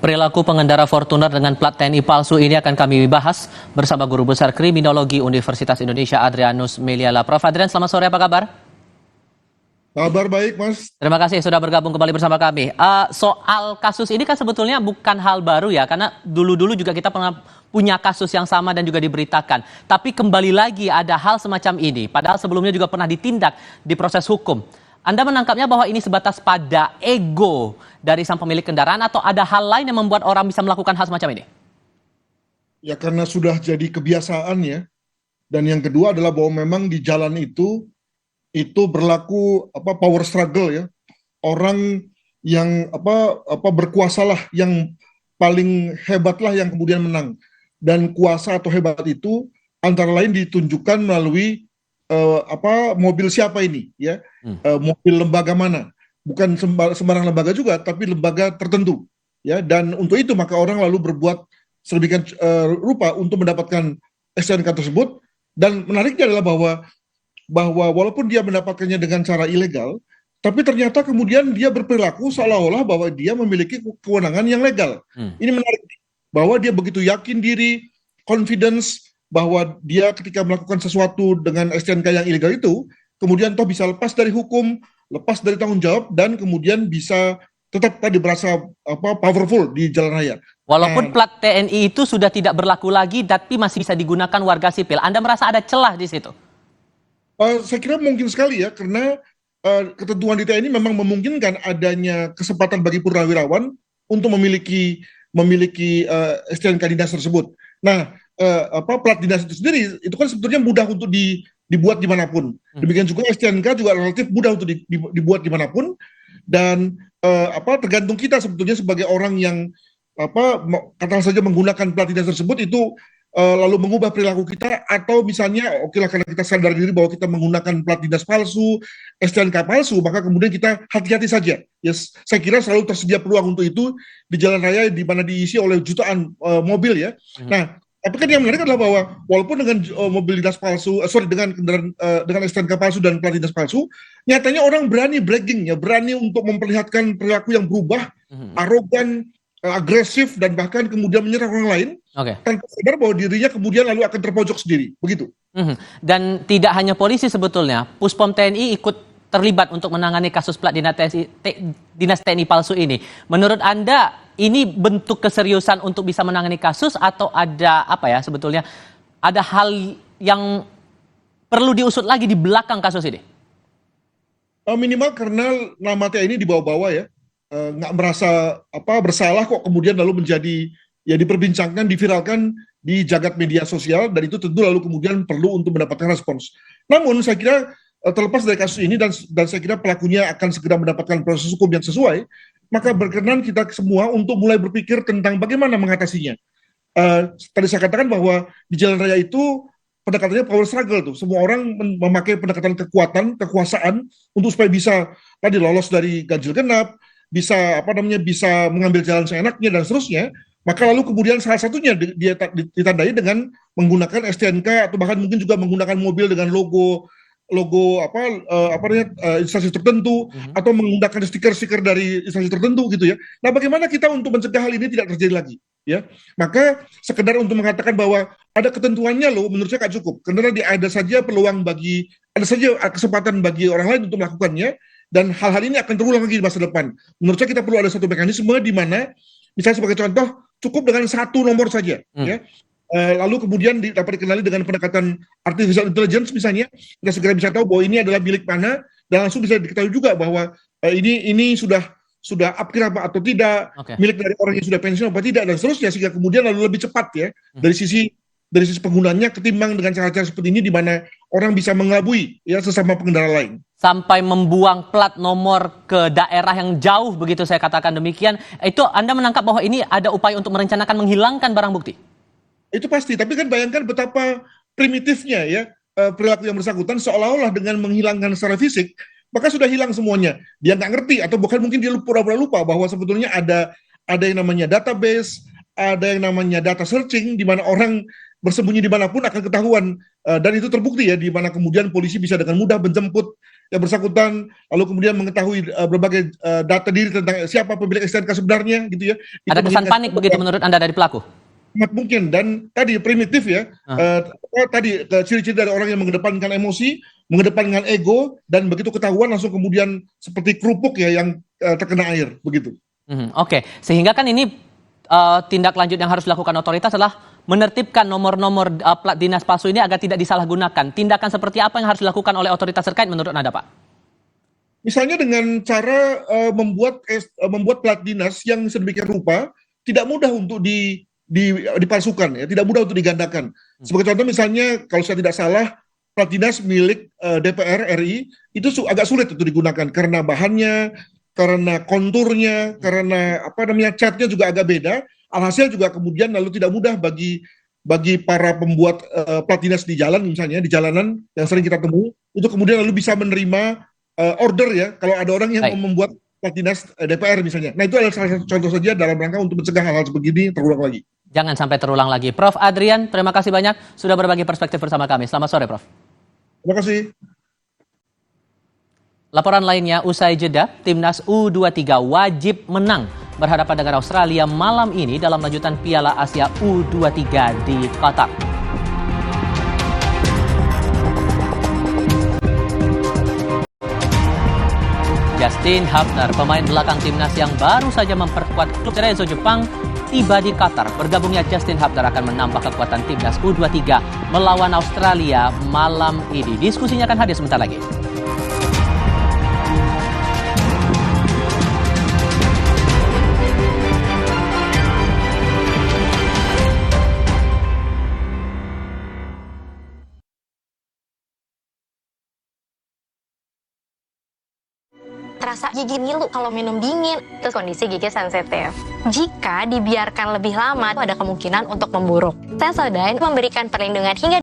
Perilaku pengendara Fortuner dengan plat TNI palsu ini akan kami bahas bersama Guru Besar Kriminologi Universitas Indonesia Adrianus Meliala. Prof. Adrian, selamat sore, apa kabar? Kabar baik, Mas. Terima kasih sudah bergabung kembali bersama kami. Soal kasus ini kan sebetulnya bukan hal baru ya, karena dulu-dulu juga kita pernah punya kasus yang sama dan juga diberitakan. Tapi kembali lagi ada hal semacam ini, padahal sebelumnya juga pernah ditindak di proses hukum. Anda menangkapnya bahwa ini sebatas pada ego dari sang pemilik kendaraan atau ada hal lain yang membuat orang bisa melakukan hal semacam ini? Ya karena sudah jadi kebiasaan ya. Dan yang kedua adalah bahwa memang di jalan itu berlaku power struggle ya. Orang yang berkuasalah yang paling hebatlah yang kemudian menang. Dan kuasa atau hebat itu antara lain ditunjukkan melalui mobil siapa ini ya. Mobil lembaga mana, bukan sembarang lembaga juga, tapi lembaga tertentu ya. Dan untuk itu maka orang lalu berbuat sedemikian rupa untuk mendapatkan STNK tersebut. Dan menariknya adalah bahwa walaupun dia mendapatkannya dengan cara ilegal, tapi ternyata kemudian dia berperilaku seolah-olah bahwa dia memiliki kewenangan yang legal. Ini menarik bahwa dia begitu yakin diri, confidence bahwa dia ketika melakukan sesuatu dengan STNK yang ilegal itu kemudian toh bisa lepas dari hukum, lepas dari tanggung jawab, dan kemudian bisa tetap tadi berasa powerful di jalan raya. Walaupun plat TNI itu sudah tidak berlaku lagi, tapi masih bisa digunakan warga sipil. Anda merasa ada celah di situ? Saya kira mungkin sekali ya, karena ketentuan di TNI memang memungkinkan adanya kesempatan bagi purnawirawan untuk memiliki STNK dinas tersebut. Nah, plat dinas itu sendiri itu kan sebetulnya mudah untuk dibuat dimanapun. Demikian juga STNK juga relatif mudah untuk dibuat dimanapun, dan tergantung kita sebetulnya sebagai orang yang katakan saja menggunakan plat dinas tersebut itu lalu mengubah perilaku kita, atau misalnya okelah karena kita sadar diri bahwa kita menggunakan plat dinas palsu, STNK palsu, maka kemudian kita hati-hati saja. Yes, saya kira selalu tersedia peluang untuk itu di jalan raya di mana diisi oleh jutaan mobil ya. Nah, tapi kan yang menarik adalah bahwa walaupun dengan mobil dinas palsu, dengan kendaraan dengan STNK palsu dan plat dinas palsu, nyatanya orang berani bragging ya, berani untuk memperlihatkan perilaku yang berubah, arogan, agresif, dan bahkan kemudian menyerang orang lain, tanpa sadar bahwa dirinya kemudian lalu akan terpojok sendiri, begitu. Dan tidak hanya polisi sebetulnya, Puspom TNI ikut terlibat untuk menangani kasus plat dinas TNI palsu ini. Menurut Anda, ini bentuk keseriusan untuk bisa menangani kasus atau ada sebetulnya ada hal yang perlu diusut lagi di belakang kasus ini? Minimal karena nama TNI dibawa-bawa ya, nggak merasa bersalah kok kemudian lalu menjadi ya diperbincangkan, diviralkan di jagat media sosial, dan itu tentu lalu kemudian perlu untuk mendapatkan respons. Namun saya kira terlepas dari kasus ini dan saya kira pelakunya akan segera mendapatkan proses hukum yang sesuai, maka berkenan kita semua untuk mulai berpikir tentang bagaimana mengatasinya. Tadi saya katakan bahwa di jalan raya itu pendekatannya power struggle tuh. Semua orang memakai pendekatan kekuasaan untuk supaya bisa tadi lolos dari ganjil genap, bisa bisa mengambil jalan seenaknya dan seterusnya. Maka lalu kemudian salah satunya dia ditandai dengan menggunakan STNK atau bahkan mungkin juga menggunakan mobil dengan logo instansi tertentu, atau menggunakan stiker-stiker dari instansi tertentu gitu ya. Nah, bagaimana kita untuk mencegah hal ini tidak terjadi lagi ya? Maka sekedar untuk mengatakan bahwa ada ketentuannya loh, menurut saya nggak cukup, karena ada saja kesempatan bagi orang lain untuk melakukannya, dan hal-hal ini akan terulang lagi di masa depan. Menurut saya kita perlu ada satu mekanisme di mana misalnya sebagai contoh cukup dengan satu nomor saja ya. Lalu kemudian dapat dikenali dengan pendekatan artificial intelligence misalnya, kita segera bisa tahu bahwa ini adalah milik mana, dan langsung bisa diketahui juga bahwa ini sudah upgrade apa atau tidak, milik dari orang yang sudah pensiun apa tidak, dan seterusnya, sehingga kemudian lalu lebih cepat ya dari sisi penggunanya ketimbang dengan cara-cara seperti ini di mana orang bisa mengelabui ya sesama pengendara lain. Sampai membuang plat nomor ke daerah yang jauh, begitu saya katakan demikian. Itu Anda menangkap bahwa ini ada upaya untuk merencanakan menghilangkan barang bukti? Itu pasti, tapi kan bayangkan betapa primitifnya ya perilaku yang bersangkutan, seolah-olah dengan menghilangkan secara fisik maka sudah hilang semuanya. Dia nggak ngerti, atau bahkan mungkin dia pura-pura lupa bahwa sebetulnya ada yang namanya database, ada yang namanya data searching, di mana orang bersembunyi dimanapun akan ketahuan, dan itu terbukti ya, di mana kemudian polisi bisa dengan mudah menjemput yang bersangkutan, lalu kemudian mengetahui berbagai data diri tentang siapa pemilik STNK sebenarnya, gitu ya. Ada kesan panik begitu menurut Anda dari pelaku? Sangat mungkin, dan tadi primitif ya, tadi ciri-ciri dari orang yang mengedepankan emosi, mengedepankan ego, dan begitu ketahuan langsung kemudian seperti kerupuk ya yang terkena air, begitu. Oke, sehingga kan ini tindak lanjut yang harus dilakukan otoritas adalah menertibkan nomor-nomor plat dinas palsu ini agar tidak disalahgunakan. Tindakan seperti apa yang harus dilakukan oleh otoritas terkait menurut Anda, Pak? Misalnya dengan cara membuat plat dinas yang sedemikian rupa tidak mudah untuk dipalsukan, ya, tidak mudah untuk digandakan. Sebagai contoh misalnya kalau saya tidak salah plat dinas milik DPR RI itu agak sulit untuk digunakan karena bahannya, karena konturnya, karena catnya juga agak beda. Alhasil juga kemudian lalu tidak mudah bagi para pembuat plat dinas di jalan, misalnya di jalanan yang sering kita temui, untuk kemudian lalu bisa menerima order ya kalau ada orang yang mau membuat plat dinas DPR misalnya. Nah itu adalah salah satu contoh saja dalam rangka untuk mencegah hal-hal sebegini terulang lagi. Jangan sampai terulang lagi. Prof. Adrian, terima kasih banyak sudah berbagi perspektif bersama kami. Selamat sore, Prof. Terima kasih. Laporan lainnya, usai jeda, Timnas U23 wajib menang berhadapan dengan Australia malam ini dalam lanjutan Piala Asia U23 di Qatar. Justin Hubner, pemain belakang Timnas yang baru saja memperkuat klub Cerezo Jepang, tiba di Qatar. Bergabungnya Justin Hubner akan menambah kekuatan Timnas U23 melawan Australia malam ini. Diskusinya akan hadir sebentar lagi. Rasa gigi ngilu kalau minum dingin. Terus kondisi gigi sensitif. Jika dibiarkan lebih lama, ada kemungkinan untuk memburuk. Sensodyne memberikan perlindungan hingga